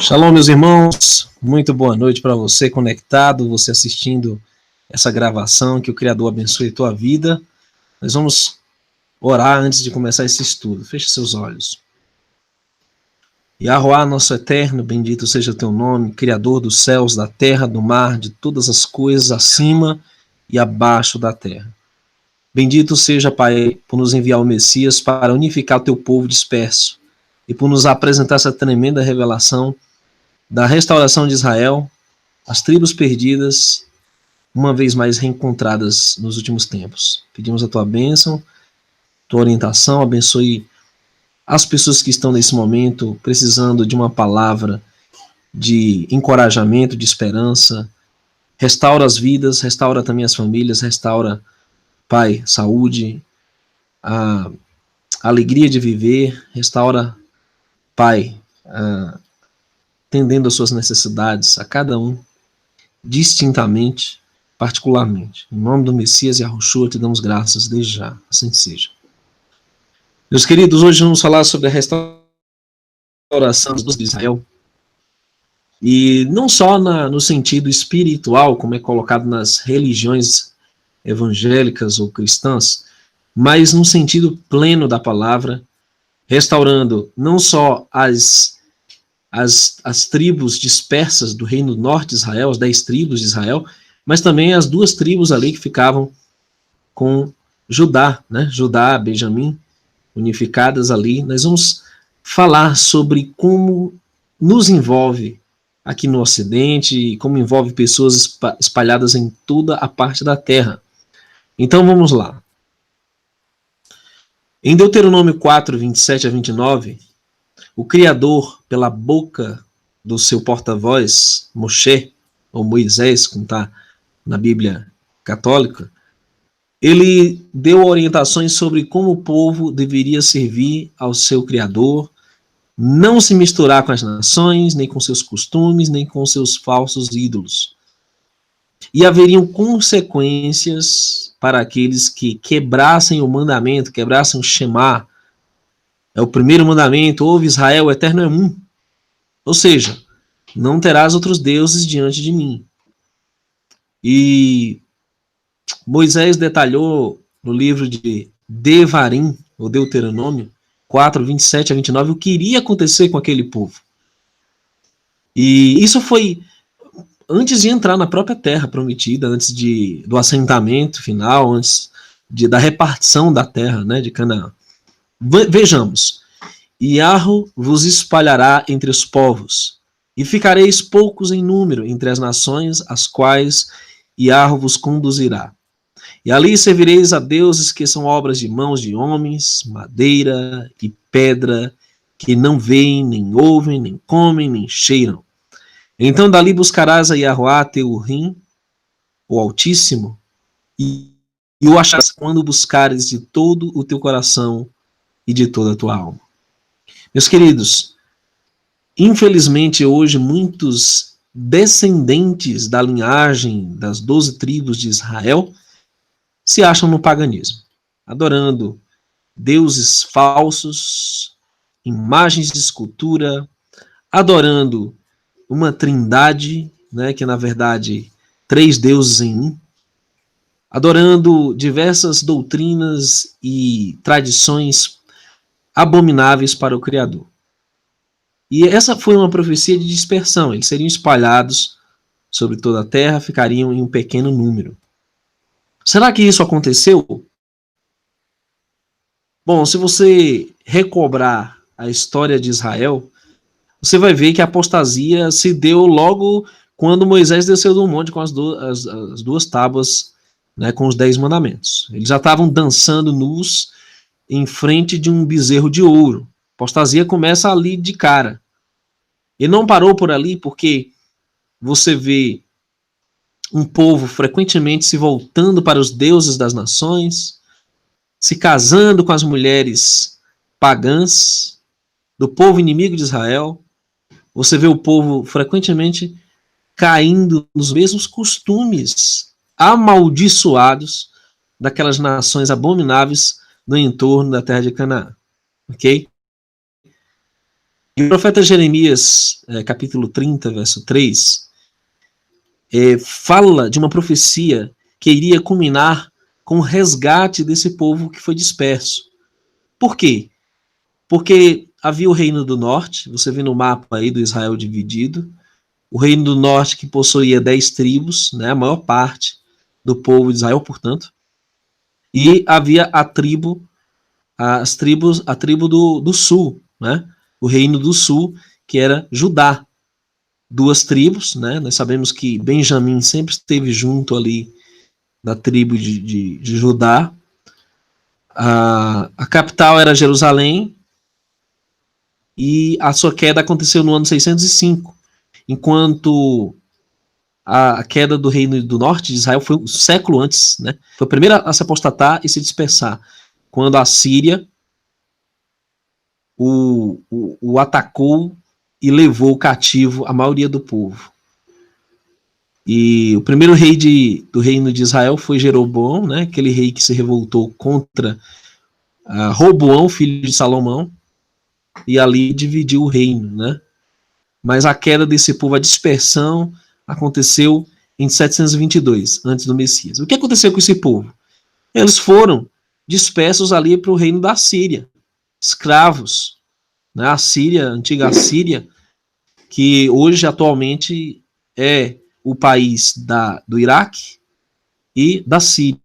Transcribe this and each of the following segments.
Shalom, meus irmãos, muito boa noite para você conectado, você assistindo essa gravação, que o Criador abençoe a tua vida. Nós vamos orar antes de começar esse estudo. Feche seus olhos. Yahuwá, nosso eterno, bendito seja o teu nome, Criador dos céus, da terra, do mar, de todas as coisas acima e abaixo da terra. Bendito seja, Pai, por nos enviar o Messias para unificar o teu povo disperso e por nos apresentar essa tremenda revelação da restauração de Israel, as tribos perdidas, uma vez mais reencontradas nos últimos tempos. Pedimos a tua bênção, tua orientação, abençoe as pessoas que estão nesse momento precisando de uma palavra de encorajamento, de esperança. Restaura as vidas, restaura também as famílias, restaura, Pai, saúde, a alegria de viver, restaura, Pai, atendendo às suas necessidades, a cada um, distintamente, particularmente. Em nome do Messias e Yahushua, te damos graças desde já, assim seja. Meus queridos, hoje vamos falar sobre a restauração de Israel, e não só no sentido espiritual, como é colocado nas religiões evangélicas ou cristãs, mas no sentido pleno da palavra, restaurando não só as tribos dispersas do reino do norte de Israel, as 10 tribos de Israel, mas também as 2 tribos ali que ficavam com Judá, né? Judá, Benjamim, unificadas ali. Nós vamos falar sobre como nos envolve aqui no Ocidente e como envolve pessoas espalhadas em toda a parte da terra. Então vamos lá. Em Deuteronômio 4, 27 a 29, o Criador, pela boca do seu porta-voz, Moshe, ou Moisés, como está na Bíblia católica, ele deu orientações sobre como o povo deveria servir ao seu Criador, não se misturar com as nações, nem com seus costumes, nem com seus falsos ídolos. E haveriam consequências para aqueles que quebrassem o mandamento, quebrassem o Shema. É o primeiro mandamento: ouve Israel, o eterno é um. Ou seja, não terás outros deuses diante de mim. E Moisés detalhou no livro de Devarim, ou Deuteronômio 4, 27 a 29, o que iria acontecer com aquele povo. E isso foi antes de entrar na própria terra prometida, antes do assentamento final, antes da repartição da terra, né, de Canaã. Vejamos: Yahu vos espalhará entre os povos, e ficareis poucos em número entre as nações, as quais Yahu vos conduzirá. E ali servireis a deuses que são obras de mãos de homens, madeira e pedra, que não veem, nem ouvem, nem comem, nem cheiram. Então dali buscarás a Yahuá teu Rim, o Altíssimo, e o acharás quando buscares de todo o teu coração e de toda a tua alma. Meus queridos, infelizmente hoje muitos descendentes da linhagem das 12 tribos de Israel se acham no paganismo, adorando deuses falsos, imagens de escultura, adorando uma trindade, né, que na verdade 3 deuses em um, adorando diversas doutrinas e tradições abomináveis para o Criador. E essa foi uma profecia de dispersão. Eles seriam espalhados sobre toda a terra, ficariam em um pequeno número. Será que isso aconteceu? Bom, se você recobrar a história de Israel, você vai ver que a apostasia se deu logo quando Moisés desceu do monte com as 2 tábuas, né, com os 10 mandamentos. Eles já estavam dançando nus em frente de um bezerro de ouro. A apostasia começa ali de cara. E não parou por ali, porque você vê um povo frequentemente se voltando para os deuses das nações, se casando com as mulheres pagãs do povo inimigo de Israel. Você vê o povo frequentemente caindo nos mesmos costumes amaldiçoados daquelas nações abomináveis no entorno da terra de Canaã. Ok? E o profeta Jeremias, capítulo 30, verso 3, fala de uma profecia que iria culminar com o resgate desse povo que foi disperso. Por quê? Porque havia o reino do norte, você vê no mapa aí do Israel dividido, o reino do norte que possuía 10 tribos, né, a maior parte do povo de Israel, portanto, e havia a tribo do sul, né, o reino do sul, que era Judá. Duas tribos, né, nós sabemos que Benjamim sempre esteve junto ali da tribo de Judá. A capital era Jerusalém, e a sua queda aconteceu no ano 605, enquanto a queda do reino do norte de Israel foi um século antes, né? Foi a primeira a se apostatar e se dispersar, quando a Síria o atacou e levou cativo a maioria do povo. E o primeiro rei do reino de Israel foi Jeroboão, né? Aquele rei que se revoltou contra Roboão, filho de Salomão, e ali dividiu o reino, né? Mas a queda desse povo, a dispersão, aconteceu em 722, antes do Messias. O que aconteceu com esse povo? Eles foram dispersos ali para o reino da Síria, escravos. Né? A Síria, a antiga Síria, que hoje, atualmente, é o país do Iraque e da Síria.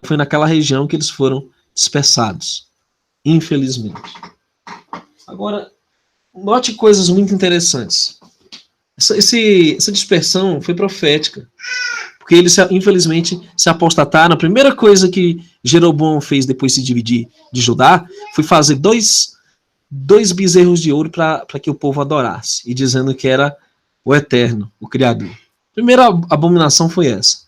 Foi naquela região que eles foram dispersados, infelizmente. Agora, note coisas muito interessantes. Essa dispersão foi profética, porque eles, infelizmente, se apostataram. A primeira coisa que Jeroboão fez depois de se dividir de Judá foi fazer dois bezerros de ouro para que o povo adorasse, e dizendo que era o Eterno, o Criador. A primeira abominação foi essa.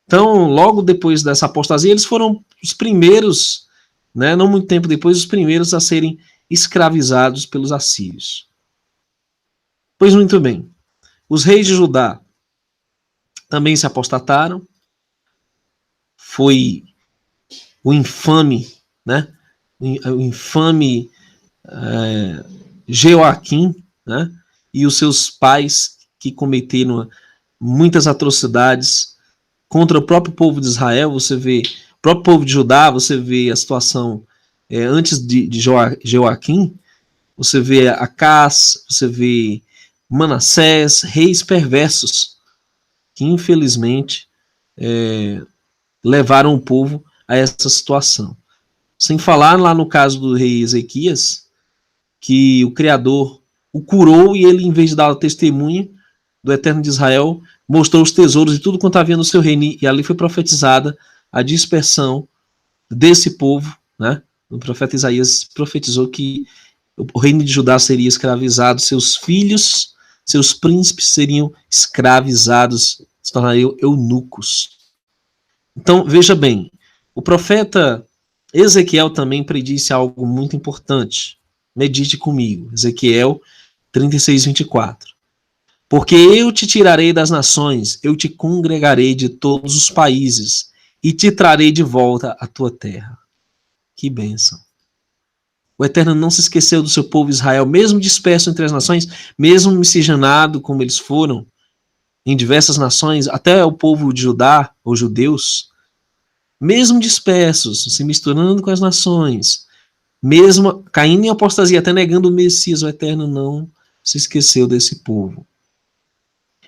Então, logo depois dessa apostasia, eles foram os primeiros, né, não muito tempo depois, os primeiros a serem escravizados pelos assírios. Pois muito bem. Os reis de Judá também se apostataram. Foi o infame, né? O infame Jeoaquim, né? E os seus pais, que cometeram muitas atrocidades contra o próprio povo de Israel. Você vê o próprio povo de Judá, você vê a situação antes de Jeoaquim, você vê Acás, você vê Manassés, reis perversos, que infelizmente levaram o povo a essa situação. Sem falar lá no caso do rei Ezequias, que o Criador o curou, e ele, em vez de dar testemunho do Eterno de Israel, mostrou os tesouros e tudo quanto havia no seu reino, e ali foi profetizada a dispersão desse povo, né? O profeta Isaías profetizou que o reino de Judá seria escravizado, seus filhos, seus príncipes seriam escravizados, se tornariam eunucos. Então, veja bem, o profeta Ezequiel também predisse algo muito importante. Medite comigo, Ezequiel 36, 24. Porque eu te tirarei das nações, eu te congregarei de todos os países, e te trarei de volta à tua terra. Que bênção. O Eterno não se esqueceu do seu povo Israel, mesmo disperso entre as nações, mesmo miscigenado como eles foram, em diversas nações, até o povo de Judá, ou judeus, mesmo dispersos, se misturando com as nações, mesmo caindo em apostasia, até negando o Messias, o Eterno não se esqueceu desse povo.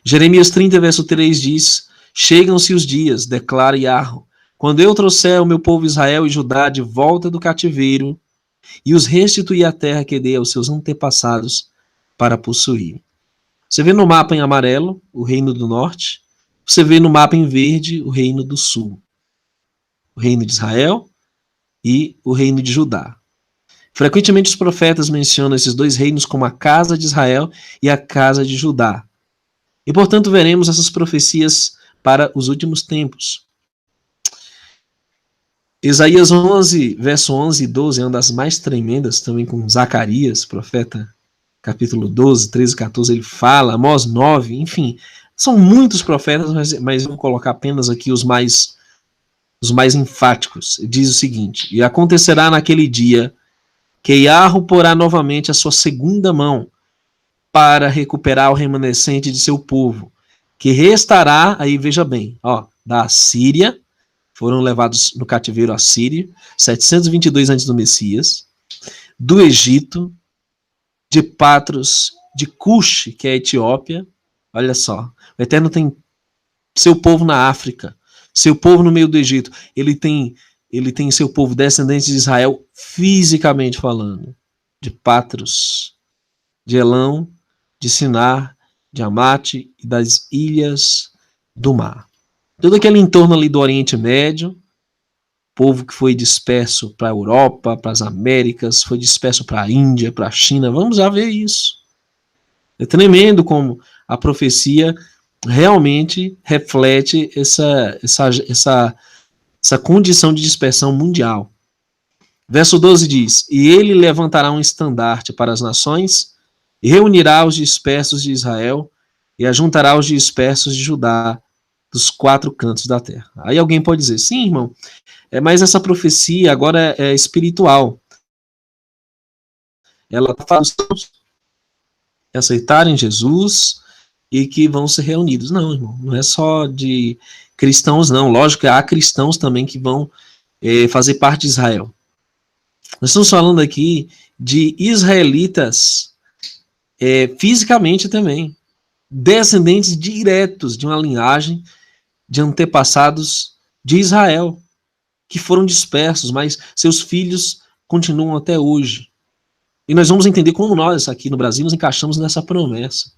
Jeremias 30, verso 3 diz: chegam-se os dias, declara Yahweh, quando eu trouxer o meu povo Israel e Judá de volta do cativeiro e os restituir à terra que dei aos seus antepassados para possuir. Você vê no mapa em amarelo o reino do norte, você vê no mapa em verde o reino do sul. O reino de Israel e o reino de Judá. Frequentemente os profetas mencionam esses dois reinos como a casa de Israel e a casa de Judá. E, portanto, veremos essas profecias para os últimos tempos. Isaías 11, verso 11 e 12 é uma das mais tremendas, também com Zacarias, profeta, capítulo 12, 13 e 14, ele fala, Amós 9, enfim, são muitos profetas, mas vou colocar apenas aqui os mais enfáticos. Diz o seguinte: e acontecerá naquele dia que Iarro porá novamente a sua segunda mão para recuperar o remanescente de seu povo, que restará, aí veja bem, ó, da Assíria, foram levados no cativeiro assírio, 722 antes do Messias, do Egito, de Patros, de Cush, que é a Etiópia. Olha só, o Eterno tem seu povo na África, seu povo no meio do Egito. Ele tem seu povo descendente de Israel, fisicamente falando, de Patros, de Elão, de Sinar, de Amate e das ilhas do mar. Todo aquele entorno ali do Oriente Médio, povo que foi disperso para a Europa, para as Américas, foi disperso para a Índia, para a China. Vamos já ver isso. É tremendo como a profecia realmente reflete essa condição de dispersão mundial. Verso 12 diz: e ele levantará um estandarte para as nações, e reunirá os dispersos de Israel, e ajuntará os dispersos de Judá, dos 4 cantos da terra. Aí alguém pode dizer, sim, irmão, mas essa profecia agora é espiritual. Ela fala que aceitarem Jesus e que vão ser reunidos. Não, irmão, não é só de cristãos, não. Lógico que há cristãos também que vão fazer parte de Israel. Nós estamos falando aqui de israelitas fisicamente também, descendentes diretos de uma linhagem de antepassados de Israel, que foram dispersos, mas seus filhos continuam até hoje. E nós vamos entender como nós, aqui no Brasil, nos encaixamos nessa promessa.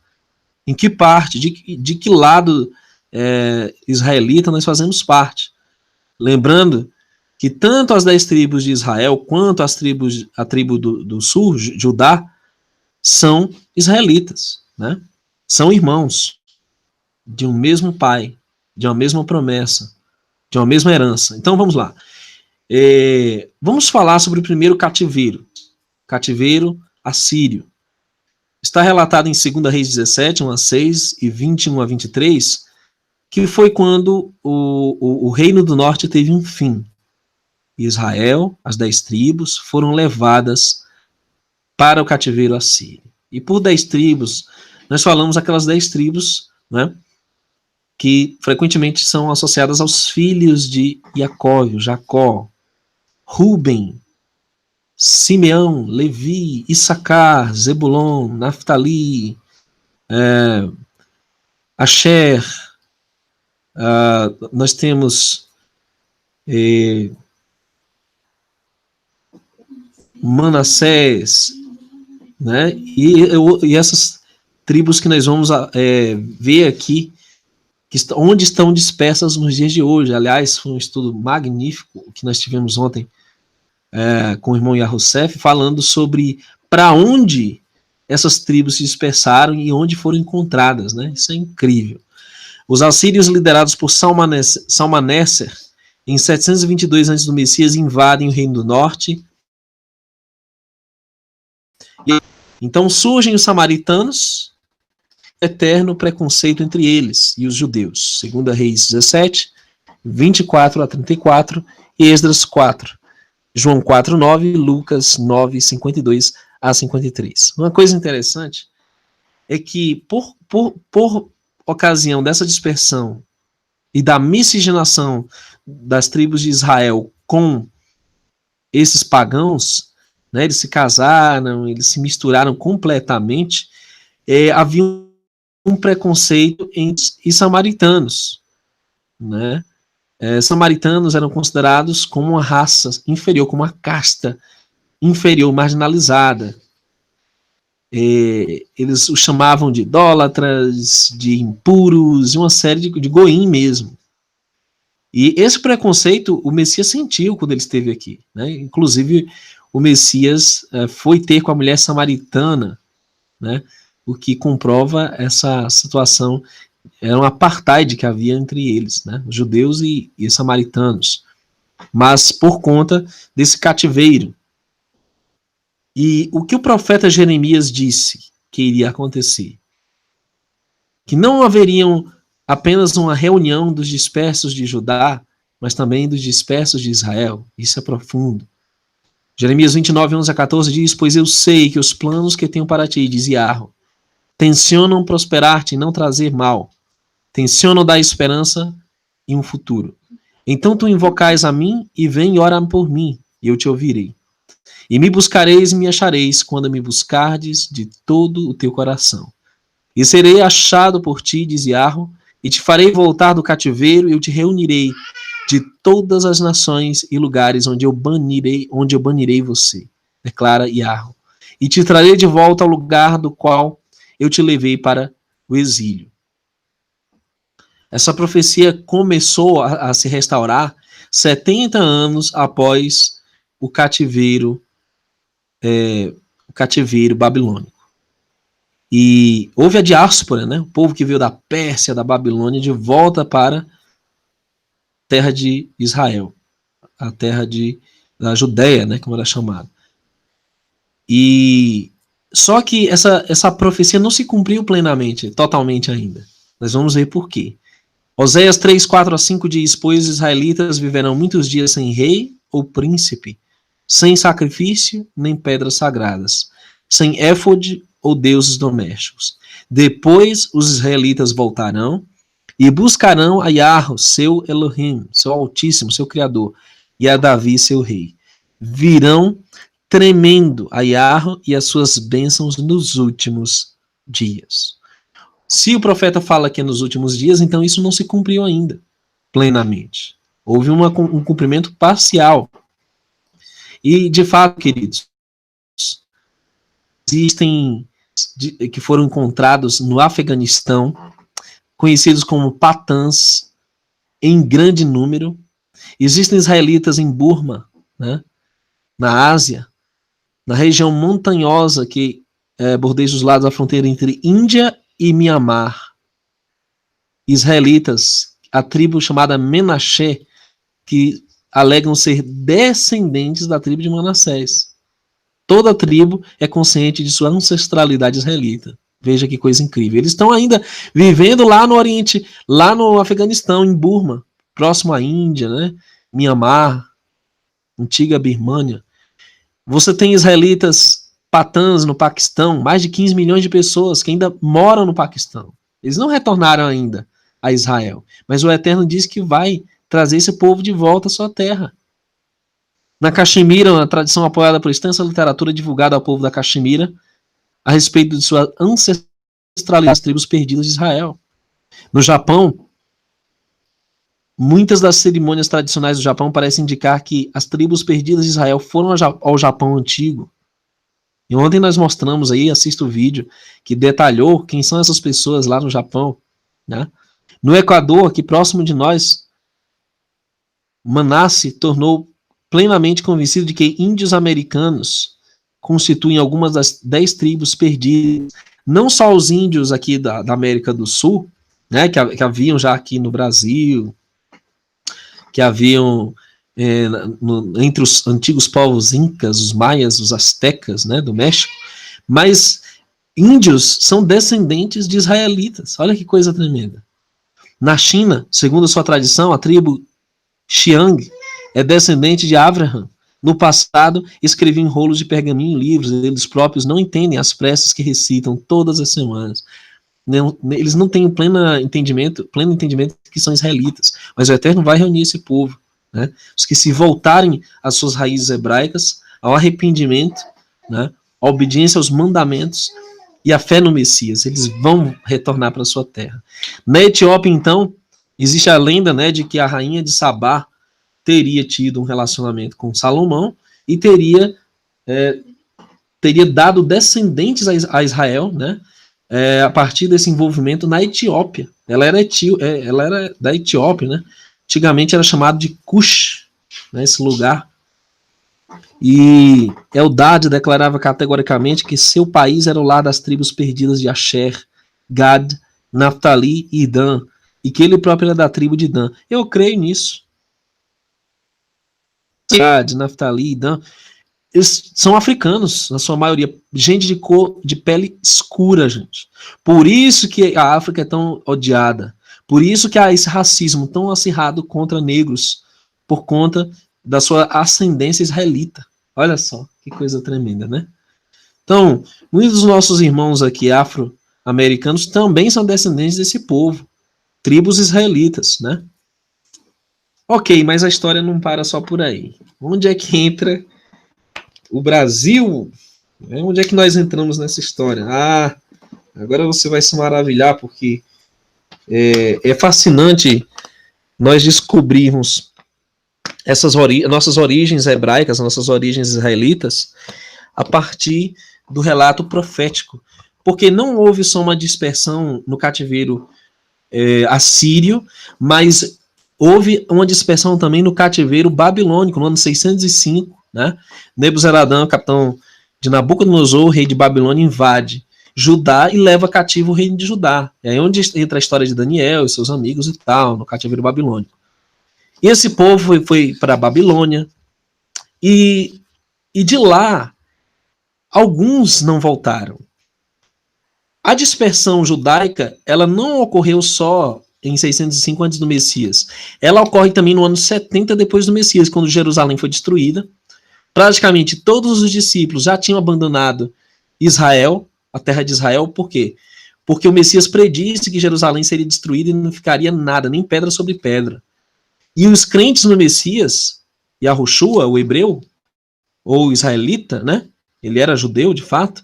Em que parte, de que lado israelita nós fazemos parte. Lembrando que tanto as 10 tribos de Israel, quanto a tribo do sul, Judá, são israelitas, né? São irmãos de um mesmo pai, de uma mesma promessa, de uma mesma herança. Então vamos lá. Vamos falar sobre o primeiro cativeiro assírio. Está relatado em 2 Reis 17, 1 a 6 e 21 a 23, que foi quando o reino do norte teve um fim. Israel, as 10 tribos, foram levadas para o cativeiro assírio. E por 10 tribos, nós falamos aquelas 10 tribos, né, que frequentemente são associadas aos filhos de Jacó, Ruben, Simeão, Levi, Issacar, Zebulon, Naftali, Asher, nós temos Manassés, né? E essas tribos que nós vamos ver aqui, onde estão dispersas nos dias de hoje. Aliás, foi um estudo magnífico que nós tivemos ontem com o irmão Yahussef, falando sobre para onde essas tribos se dispersaram e onde foram encontradas, né? Isso é incrível. Os assírios, liderados por Salmaneser, em 722 a.C. do Messias, invadem o Reino do Norte. E então surgem os samaritanos, eterno preconceito entre eles e os judeus. 2 Reis 17, 24 a 34 e Esdras 4. João 4, 9, Lucas 9, 52 a 53. Uma coisa interessante é que, por ocasião dessa dispersão e da miscigenação das tribos de Israel com esses pagãos, né, eles se casaram, eles se misturaram completamente, havia um preconceito entre samaritanos, né? Samaritanos eram considerados como uma raça inferior, como uma casta inferior, marginalizada. Eles os chamavam de idólatras, de impuros, uma série de goim mesmo. E esse preconceito o Messias sentiu quando ele esteve aqui, né? Inclusive o Messias foi ter com a mulher samaritana, né? O que comprova essa situação, era um apartheid que havia entre eles, né? Judeus e samaritanos, mas por conta desse cativeiro. E o que o profeta Jeremias disse que iria acontecer? Que não haveriam apenas uma reunião dos dispersos de Judá, mas também dos dispersos de Israel. Isso é profundo. Jeremias 29, 11 a 14 diz: pois eu sei que os planos que tenho para ti, diz Yahweh, tencionam prosperar-te e não trazer mal. Tencionam dar esperança e um futuro. Então tu invocais a mim e vem e ora por mim, e eu te ouvirei. E me buscareis e me achareis quando me buscardes de todo o teu coração. E serei achado por ti, diz Yahweh, e te farei voltar do cativeiro, e eu te reunirei de todas as nações e lugares onde eu banirei você, declara Yahweh. E te trarei de volta ao lugar do qual eu te levei para o exílio. Essa profecia começou a se restaurar 70 anos após o cativeiro babilônico. E houve a diáspora, né? O povo que veio da Pérsia, da Babilônia, de volta para a terra de Israel, a terra da Judéia, né? Como era chamado. E só que essa profecia não se cumpriu plenamente, totalmente ainda. Nós vamos ver por quê. Oséias 3, 4 a 5 diz: pois os israelitas viverão muitos dias sem rei ou príncipe, sem sacrifício nem pedras sagradas, sem éfode ou deuses domésticos. Depois os israelitas voltarão e buscarão a Yahweh, seu Elohim, seu Altíssimo, seu Criador, e a Davi, seu rei. Virão tremendo a Yahweh e as suas bênçãos nos últimos dias. Se o profeta fala que é nos últimos dias, então isso não se cumpriu ainda plenamente. Houve um cumprimento parcial. E, de fato, queridos, existem que foram encontrados no Afeganistão, conhecidos como patãs, em grande número. Existem israelitas em Burma, né, na Ásia, na região montanhosa que bordeja os lados da fronteira entre Índia e Mianmar. Israelitas, a tribo chamada Menaché, que alegam ser descendentes da tribo de Manassés. Toda tribo é consciente de sua ancestralidade israelita. Veja que coisa incrível. Eles estão ainda vivendo lá no Oriente, lá no Afeganistão, em Burma, próximo à Índia, né? Mianmar, antiga Birmânia. Você tem israelitas patãs no Paquistão, mais de 15 milhões de pessoas que ainda moram no Paquistão. Eles não retornaram ainda a Israel, mas o Eterno diz que vai trazer esse povo de volta à sua terra. Na Caxemira, uma tradição apoiada por extensa literatura divulgada ao povo da Caxemira a respeito de sua ancestralidade das tribos perdidas de Israel. No Japão, muitas das cerimônias tradicionais do Japão parecem indicar que as tribos perdidas de Israel foram ao Japão antigo. E ontem nós mostramos aí, assista o vídeo, que detalhou quem são essas pessoas lá no Japão, né? No Equador, aqui próximo de nós, Manasse tornou plenamente convencido de que índios americanos constituem algumas das 10 tribos perdidas. Não só os índios aqui da América do Sul, né, que haviam já aqui no Brasil, que haviam entre os antigos povos incas, os maias, os astecas, né, do México, mas índios são descendentes de israelitas. Olha que coisa tremenda. Na China, segundo a sua tradição, a tribo Xiang é descendente de Abraham. No passado, escreviam em rolos de pergaminho livros, eles próprios não entendem as preces que recitam todas as semanas. Eles não têm pleno entendimento que são israelitas, mas o Eterno vai reunir esse povo, né? Os que se voltarem às suas raízes hebraicas, ao arrependimento, né? A obediência aos mandamentos e a fé no Messias, eles vão retornar para a sua terra. Na Etiópia, então, existe a lenda, né, de que a rainha de Sabá teria tido um relacionamento com Salomão e teria dado descendentes a Israel, né, a partir desse envolvimento na Etiópia. Ela era da Etiópia, né? Antigamente era chamado de Cush, né, esse lugar. E Eldad declarava categoricamente que seu país era o lar das tribos perdidas de Asher, Gad, Naphtali e Dan, e que ele próprio era da tribo de Dan. Eu creio nisso. Gad, Naphtali e Dan, eles são africanos, na sua maioria, gente de cor, de pele escura, gente. Por isso que a África é tão odiada. Por isso que há esse racismo tão acirrado contra negros, por conta da sua ascendência israelita. Olha só, que coisa tremenda, né? Então, muitos dos nossos irmãos aqui afro-americanos também são descendentes desse povo, tribos israelitas, né? Ok, mas a história não para só por aí. Onde é que entra o Brasil? Onde é que nós entramos nessa história? Ah, agora você vai se maravilhar, porque é fascinante nós descobrirmos essas nossas origens hebraicas, nossas origens israelitas, a partir do relato profético. Porque não houve só uma dispersão no cativeiro assírio, mas houve uma dispersão também no cativeiro babilônico, no ano 605, né? Nebuzaradã, capitão de Nabucodonosor, rei de Babilônia, invade Judá e leva cativo o reino de Judá. É aí onde entra a história de Daniel e seus amigos e tal, no cativeiro babilônico. E esse povo foi para a Babilônia, e de lá, alguns não voltaram. A dispersão judaica, ela não ocorreu só em 605 antes do Messias. Ela ocorre também no ano 70 depois do Messias, quando Jerusalém foi destruída. Praticamente todos os discípulos já tinham abandonado Israel, a terra de Israel. Por quê? Porque o Messias predisse que Jerusalém seria destruída e não ficaria nada, nem pedra sobre pedra. E os crentes no Messias, Yahushua, o hebreu, ou israelita, né? Ele era judeu, de fato.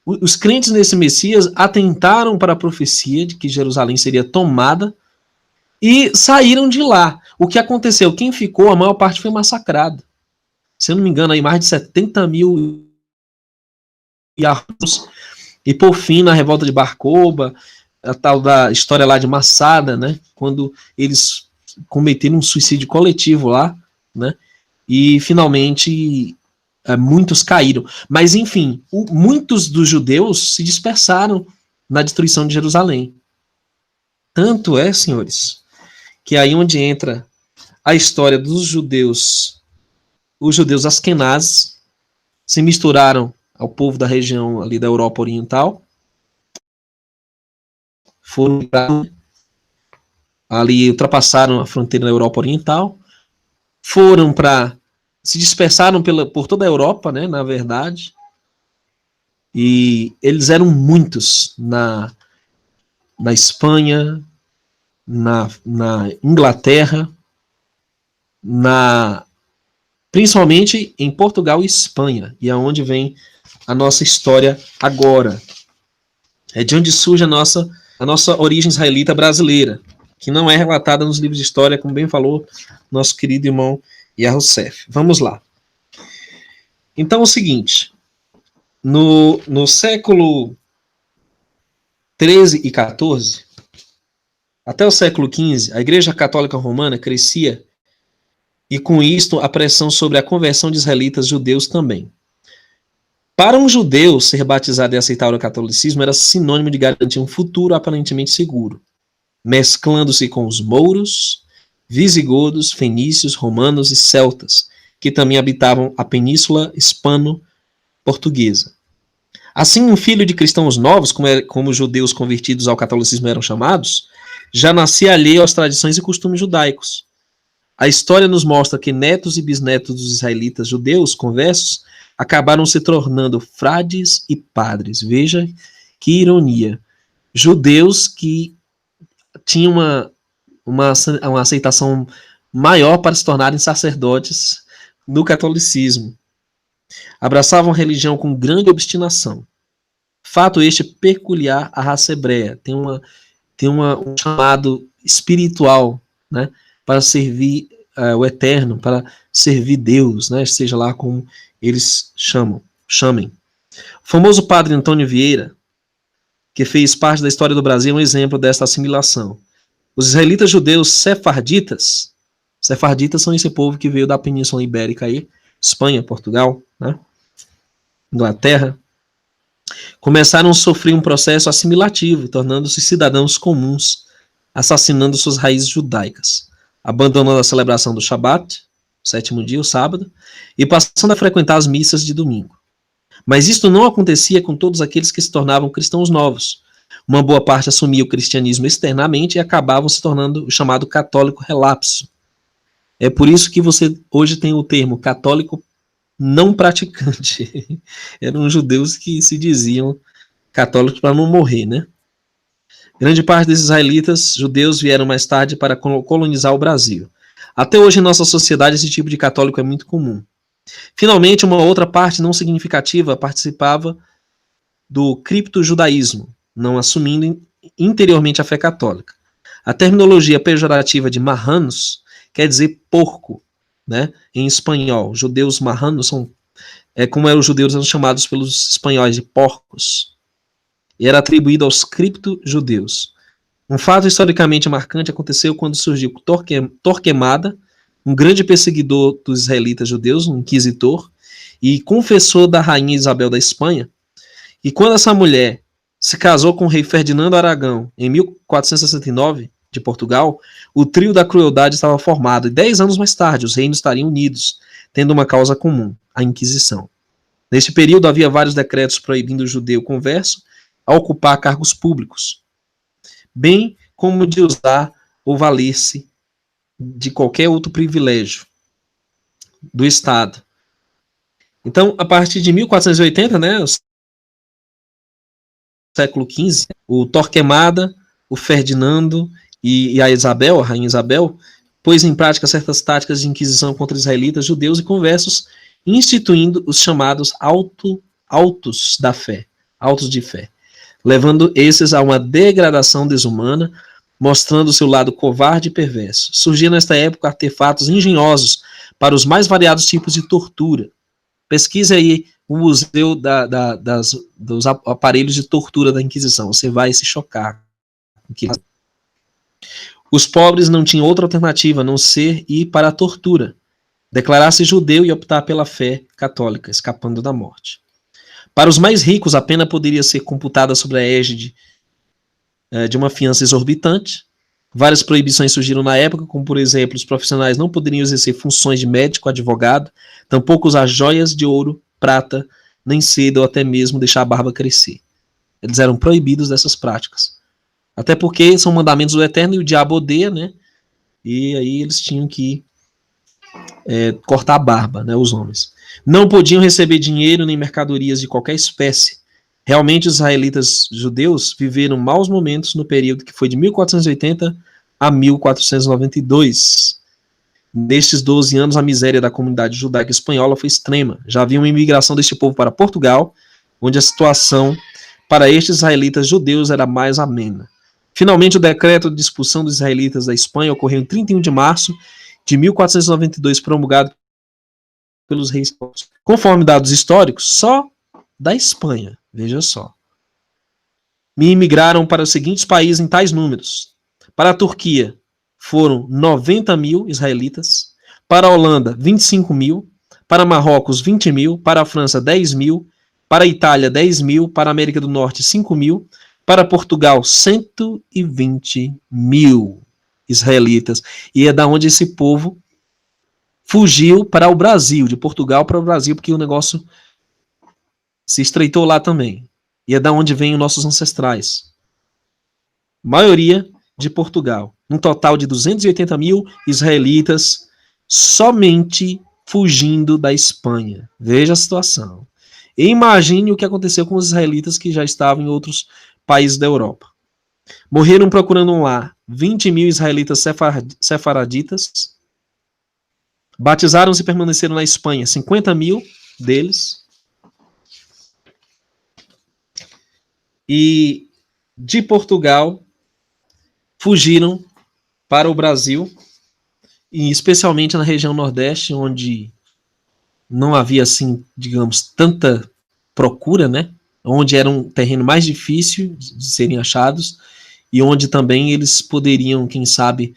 Os crentes nesse Messias atentaram para a profecia de que Jerusalém seria tomada e saíram de lá. O que aconteceu? Quem ficou, a maior parte foi massacrado. Se eu não me engano, aí mais de 70 mil Yahus. E por fim, na revolta de Bar Kokhba, a tal da história lá de Massada, né? Quando eles cometeram um suicídio coletivo lá, né? E finalmente muitos caíram. Mas, enfim, muitos dos judeus se dispersaram na destruição de Jerusalém. Tanto é, senhores, que aí onde entra a história dos judeus, os judeus askenazes se misturaram ao povo da região ali da Europa Oriental, foram ali, ultrapassaram a fronteira da Europa Oriental, foram para se dispersaram por toda a Europa, né, na verdade, e eles eram muitos na Espanha, na Inglaterra, principalmente em Portugal e Espanha, e é onde vem a nossa história agora. É de onde surge a nossa origem israelita brasileira, que não é relatada nos livros de história, como bem falou nosso querido irmão Yahussef. Vamos lá. Então é o seguinte, no século 13 e 14, até o século 15, a Igreja Católica Romana crescia, e com isto a pressão sobre a conversão de israelitas judeus também. Para um judeu, ser batizado e aceitar o catolicismo era sinônimo de garantir um futuro aparentemente seguro, mesclando-se com os mouros, visigodos, fenícios, romanos e celtas, que também habitavam a península hispano-portuguesa. Assim, um filho de cristãos novos, como os judeus convertidos ao catolicismo eram chamados, já nascia alheio às tradições e costumes judaicos. A história nos mostra que netos e bisnetos dos israelitas judeus conversos acabaram se tornando frades e padres. Veja que ironia. Judeus que tinham uma aceitação maior para se tornarem sacerdotes no catolicismo. Abraçavam a religião com grande obstinação. Fato este peculiar à raça hebreia. Tem um chamado espiritual, né, para servir o Eterno, para servir Deus, né, seja lá como eles chamem. O famoso padre Antônio Vieira, que fez parte da história do Brasil, é um exemplo desta assimilação. Os israelitas judeus sefarditas são esse povo que veio da Península Ibérica aí, Espanha, Portugal, né? Inglaterra, começaram a sofrer um processo assimilativo, tornando-se cidadãos comuns, assassinando suas raízes judaicas, abandonando a celebração do Shabat, o sétimo dia, o sábado, e passando a frequentar as missas de domingo. Mas isto não acontecia com todos aqueles que se tornavam cristãos novos. Uma boa parte assumia o cristianismo externamente e acabavam se tornando o chamado católico relapso. É por isso que você hoje tem o termo católico não praticante. Eram judeus que se diziam católicos para não morrer, né? Grande parte dos israelitas judeus vieram mais tarde para colonizar o Brasil. Até hoje em nossa sociedade esse tipo de católico é muito comum. Finalmente, uma outra parte não significativa participava do criptojudaísmo, não assumindo interiormente a fé católica. A terminologia pejorativa de marranos quer dizer porco, né? Em espanhol, judeus marranos são como eram os judeus eram chamados pelos espanhóis de porcos. E era atribuído aos cripto-judeus. Um fato historicamente marcante aconteceu quando surgiu Torquemada, um grande perseguidor dos israelitas judeus, um inquisitor, e confessor da rainha Isabel da Espanha. E quando essa mulher se casou com o rei Ferdinando Aragão, em 1469, de Portugal, o trio da crueldade estava formado, e 10 anos mais tarde os reinos estariam unidos, tendo uma causa comum, a Inquisição. Neste período havia vários decretos proibindo o judeu converso a ocupar cargos públicos, bem como de usar ou valer-se de qualquer outro privilégio do Estado. Então, a partir de 1480, né, o século XV, o Torquemada, o Ferdinando e a Isabel, a rainha Isabel, pôs em prática certas táticas de inquisição contra israelitas, judeus e conversos, instituindo os chamados autos da fé, autos de fé, levando esses a uma degradação desumana, mostrando seu lado covarde e perverso. Surgiam nesta época artefatos engenhosos para os mais variados tipos de tortura. Pesquise aí o museu dos aparelhos de tortura da Inquisição. Você vai se chocar. Os pobres não tinham outra alternativa a não ser ir para a tortura, declarar-se judeu e optar pela fé católica, escapando da morte. Para os mais ricos, a pena poderia ser computada sobre a égide de uma fiança exorbitante. Várias proibições surgiram na época, como, por exemplo, os profissionais não poderiam exercer funções de médico, advogado, tampouco usar joias de ouro, prata, nem seda ou até mesmo deixar a barba crescer. Eles eram proibidos dessas práticas. Até porque são mandamentos do Eterno e o diabo odeia, né? E aí eles tinham que cortar a barba, né, os homens. Não podiam receber dinheiro nem mercadorias de qualquer espécie. Realmente, os israelitas judeus viveram maus momentos no período que foi de 1480 a 1492. Nestes 12 anos, a miséria da comunidade judaica espanhola foi extrema. Já havia uma imigração deste povo para Portugal, onde a situação para estes israelitas judeus era mais amena. Finalmente, o decreto de expulsão dos israelitas da Espanha ocorreu em 31 de março de 1492, promulgado pelos reis. Conforme dados históricos, só da Espanha, veja só, imigraram para os seguintes países em tais números. Para a Turquia, foram 90 mil israelitas. Para a Holanda, 25 mil. Para Marrocos, 20 mil. Para a França, 10 mil. Para a Itália, 10 mil. Para a América do Norte, 5 mil. Para Portugal, 120 mil israelitas. E é da onde esse povo fugiu para o Brasil, de Portugal para o Brasil, porque o negócio se estreitou lá também. E é da onde vêm os nossos ancestrais. Maioria de Portugal. Um total de 280 mil israelitas somente fugindo da Espanha. Veja a situação. E imagine o que aconteceu com os israelitas que já estavam em outros países da Europa. Morreram procurando um lar 20 mil israelitas sefaraditas. Batizaram-se e permaneceram na Espanha 50 mil deles. E de Portugal fugiram para o Brasil, e especialmente na região Nordeste, onde não havia, assim, digamos, tanta procura, né? Onde era um terreno mais difícil de serem achados, e onde também eles poderiam, quem sabe,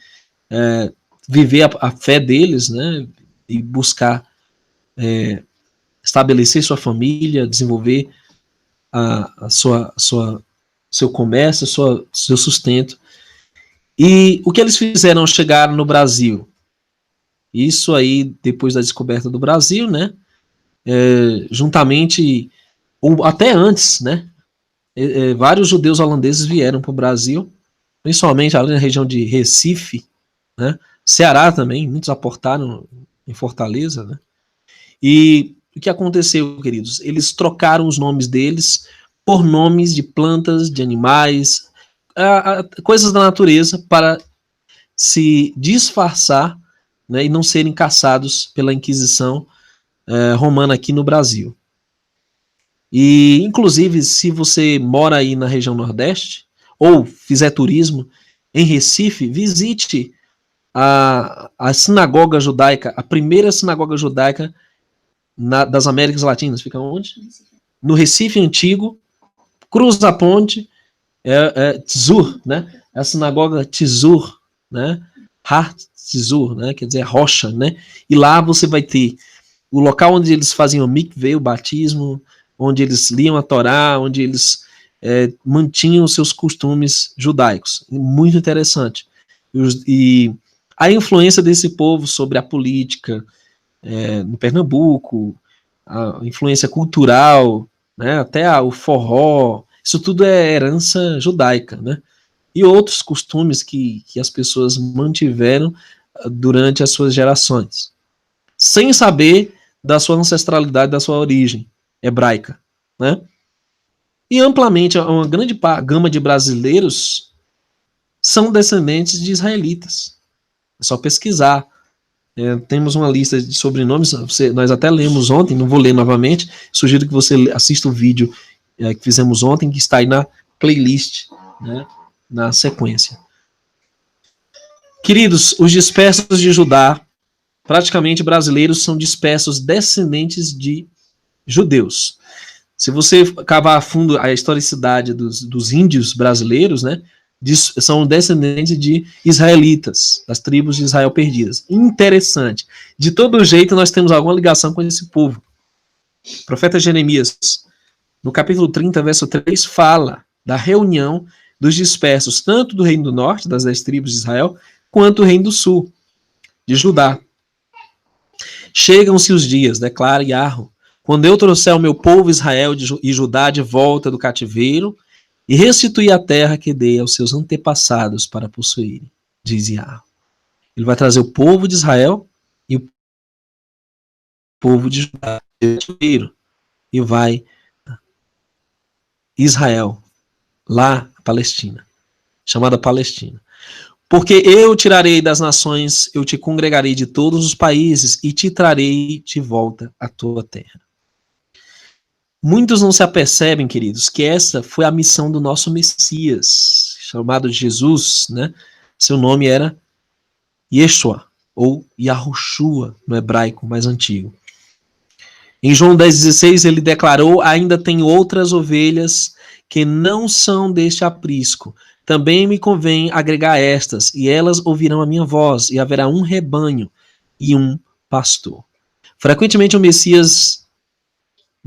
viver a fé deles, né? E buscar estabelecer sua família, desenvolver seu comércio, seu sustento. E o que eles fizeram ao chegar no Brasil? Isso aí, depois da descoberta do Brasil, né? Juntamente, ou até antes, né? Vários judeus holandeses vieram para o Brasil, principalmente ali na região de Recife, né? Ceará também, muitos aportaram em Fortaleza, né? E o que aconteceu, queridos? Eles trocaram os nomes deles por nomes de plantas, de animais, coisas da natureza, para se disfarçar, né, e não serem caçados pela Inquisição romana aqui no Brasil. E, inclusive, se você mora aí na região Nordeste, ou fizer turismo em Recife, visite a sinagoga judaica, a primeira sinagoga judaica das Américas Latinas. Fica onde? No Recife Antigo, cruza a ponte, Tzur, né? A sinagoga Tzur, né? Har Tzur, né? Quer dizer, rocha, né? E lá você vai ter o local onde eles faziam o mikveh, o batismo, onde eles liam a Torá, onde eles mantinham os seus costumes judaicos. Muito interessante. E a influência desse povo sobre a política no Pernambuco, a influência cultural, né, até o forró, isso tudo é herança judaica, né? E outros costumes que as pessoas mantiveram durante as suas gerações, sem saber da sua ancestralidade, da sua origem hebraica, né? E amplamente, uma grande gama de brasileiros são descendentes de israelitas. É só pesquisar. Temos uma lista de sobrenomes, nós até lemos ontem, não vou ler novamente, sugiro que você assista o vídeo que fizemos ontem, que está aí na playlist, né, na sequência. Queridos, os dispersos de Judá, praticamente brasileiros, são dispersos descendentes de judeus. Se você cavar a fundo a historicidade dos índios brasileiros, né, são descendentes de israelitas, das tribos de Israel perdidas. Interessante. De todo jeito, nós temos alguma ligação com esse povo. O profeta Jeremias, no capítulo 30, verso 3, fala da reunião dos dispersos, tanto do reino do norte, das 10 tribos de Israel, quanto do reino do sul, de Judá. Chegam-se os dias, declara Yahweh, quando eu trouxer o meu povo Israel e Judá de volta do cativeiro, e restituir a terra que dei aos seus antepassados para possuírem, diz Yahweh. Ele vai trazer o povo de Israel e o povo de Judá e vai Israel, lá na Palestina, chamada Palestina. Porque eu tirarei das nações, eu te congregarei de todos os países e te trarei de volta à tua terra. Muitos não se apercebem, queridos, que essa foi a missão do nosso Messias, chamado Jesus, né? Seu nome era Yeshua, ou Yahushua, no hebraico mais antigo. Em João 10,16, ele declarou: ainda tenho outras ovelhas que não são deste aprisco. Também me convém agregar estas, e elas ouvirão a minha voz, e haverá um rebanho e um pastor. Frequentemente o Messias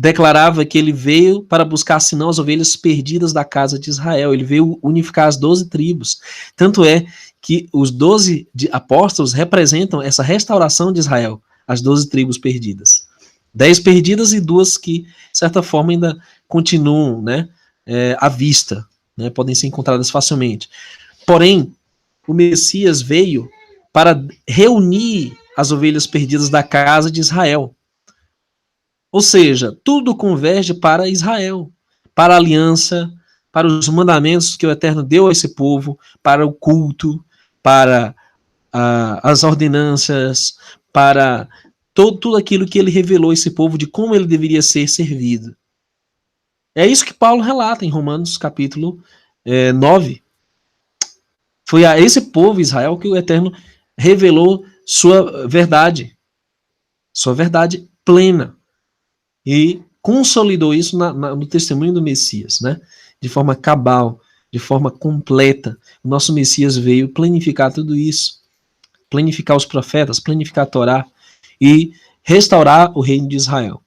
declarava que ele veio para buscar, senão, as ovelhas perdidas da casa de Israel. Ele veio unificar as 12 tribos. Tanto é que os 12 apóstolos representam essa restauração de Israel, as 12 tribos perdidas. 10 perdidas e 2 que, de certa forma, ainda continuam, né, à vista, né, podem ser encontradas facilmente. Porém, o Messias veio para reunir as ovelhas perdidas da casa de Israel. Ou seja, tudo converge para Israel, para a aliança, para os mandamentos que o Eterno deu a esse povo, para o culto, para as ordenanças, para tudo aquilo que ele revelou a esse povo de como ele deveria ser servido. É isso que Paulo relata em Romanos capítulo 9. Foi a esse povo, Israel, que o Eterno revelou sua verdade plena. E consolidou isso no testemunho do Messias, né? De forma cabal, de forma completa. O nosso Messias veio planificar tudo isso, planificar os profetas, planificar a Torá e restaurar o reino de Israel.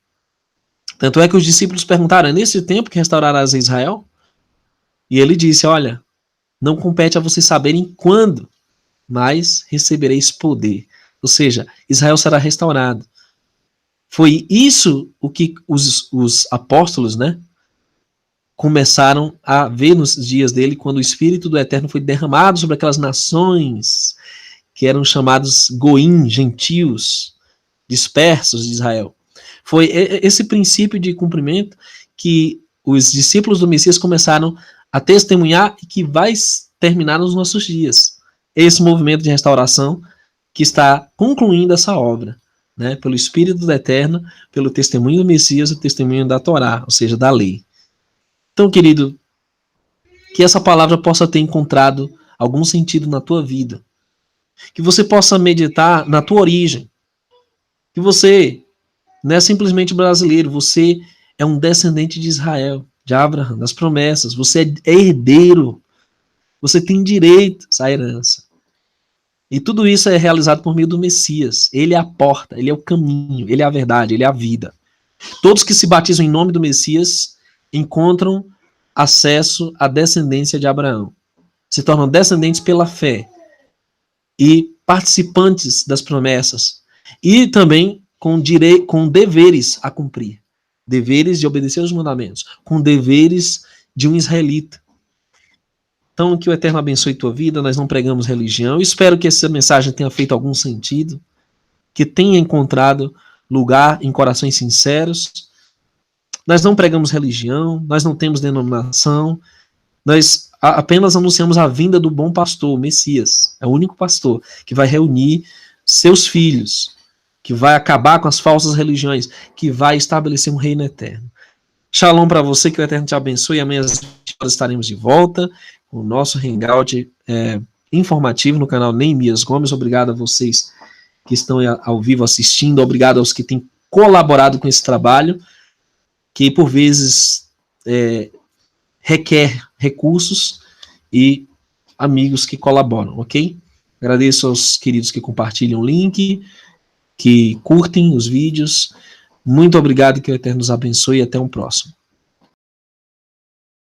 Tanto é que os discípulos perguntaram, é nesse tempo que restaurarás Israel? E ele disse, olha, não compete a vocês saberem quando, mas recebereis poder. Ou seja, Israel será restaurado. Foi isso o que os apóstolos, né, começaram a ver nos dias dele, quando o Espírito do Eterno foi derramado sobre aquelas nações que eram chamados goim, gentios, dispersos de Israel. Foi esse princípio de cumprimento que os discípulos do Messias começaram a testemunhar e que vai terminar nos nossos dias. Esse movimento de restauração que está concluindo essa obra, né, pelo Espírito do Eterno, pelo testemunho do Messias e o testemunho da Torá, ou seja, da lei. Então, querido, que essa palavra possa ter encontrado algum sentido na tua vida. Que você possa meditar na tua origem. Que você não é simplesmente brasileiro, você é um descendente de Israel, de Abraão, das promessas. Você é herdeiro. Você tem direito à herança. E tudo isso é realizado por meio do Messias. Ele é a porta, ele é o caminho, ele é a verdade, ele é a vida. Todos que se batizam em nome do Messias encontram acesso à descendência de Abraão. Se tornam descendentes pela fé e participantes das promessas. E também com deveres a cumprir. Deveres de obedecer aos mandamentos. Com deveres de um israelita. Então, que o Eterno abençoe tua vida. Nós não pregamos religião. Eu espero que essa mensagem tenha feito algum sentido. Que tenha encontrado lugar em corações sinceros. Nós não pregamos religião. Nós não temos denominação. Nós apenas anunciamos a vinda do bom pastor, o Messias. É o único pastor que vai reunir seus filhos, que vai acabar com as falsas religiões, que vai estabelecer um reino eterno. Shalom para você, que o Eterno te abençoe. Amanhã às 20 horas estaremos de volta com o nosso hangout informativo no canal Neemias Gomes. Obrigado a vocês que estão ao vivo assistindo. Obrigado aos que têm colaborado com esse trabalho, que por vezes requer recursos e amigos que colaboram, ok? Agradeço aos queridos que compartilham o link, que curtem os vídeos. Muito obrigado, que o Eterno nos abençoe e até um próximo.